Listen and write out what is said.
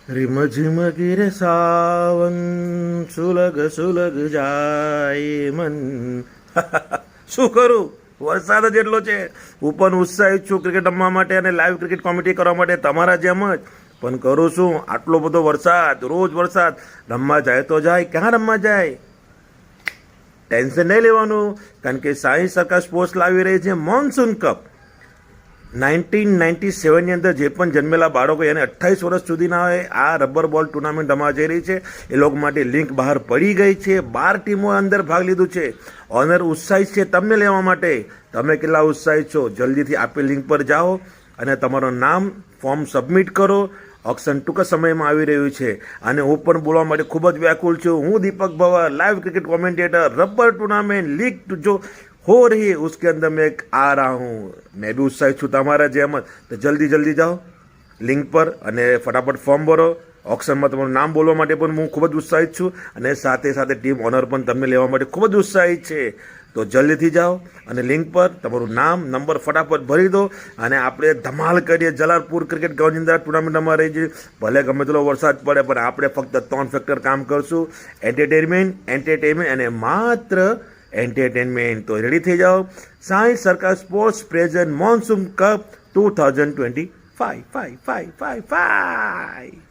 रिमझिम गिरे सावन सुलग सुलग જાય મન શું કરું, વરસાદ જ એટલો છે. હું પણ ઉત્સાહિત છું ક્રિકેટ રમવા માટે અને લાઈવ ક્રિકેટ કોમેન્ટ્રી કરવા માટે તમારા જેમ જ. પણ કરું શું, આટલો બધો વરસાદ, રોજ વરસાદ. રમવા જાય તો જાય, ક્યાં રમવા જાય? ટેન્શન નહીં લેવાનું, કારણ કે સાઈ સરકાર સ્પોર્ટ્સ લાવી રહી છે મોન્સૂન કપ. 1997ની અંદર જે પણ જન્મેલા બાળકો એને 28 વર્ષ સુધીના હોય આ રબર બોલ ટુર્નામેન્ટ રમવા જઈ રહી છે. એ લોકો માટે લિંક બહાર પડી ગઈ છે. 12 ટીમો અંદર ભાગ લીધું છે. ઓનર ઉત્સાહિત છે તમને લેવા માટે. તમે કેટલા ઉત્સાહિત છો? જલ્દીથી આપેલ લિંક પર જાઓ અને તમારું નામ ફોર્મ સબમિટ કરો. ઓક્શન ટૂંક સમયમાં આવી રહ્યું છે અને હું પણ બોલવા માટે ખૂબ જ વ્યાકુળ છું. હું Deepak Bhavar, live cricket commentator. Rubber tournament league जो हो रही है उसके अंदर मैं आ रहा हूँ. मैं भी उत्साहित છું તમારા જેમ જ. તો જલ્દી જાઓ લિંક પર અને ફટાફટ ફોર્મ ભરો. ઓક્શનમાં તમારું નામ બોલવા માટે પણ હું ખૂબ જ ઉત્સાહિત છું અને સાથે સાથે ટીમ ઓનર પણ તમને લેવા માટે ખૂબ જ ઉત્સાહિત છે. તો જલ્દીથી જાઓ અને લિંક પર તમારું નામ, નંબર ફટાફટ ભરી દો અને આપણે ધમાલ કરીએ. જલાલપુર ક્રિકેટ ગ્રાઉન્ડની અંદર ટુર્નામેન્ટમાં રહી છે. ભલે ગમે તેટલો વરસાદ પડે પણ આપણે ફક્ત 3 ફેક્ટર કામ કરશું: એન્ટરટેનમેન્ટ અને માત્ર એન્ટરટેનમેન્ટ. તો રેડી થઈ જાઓ. સાઈ સરકાર સ્પોર્ટ્સ પ્રેઝન્ટ મોન્સૂન કપ 2025.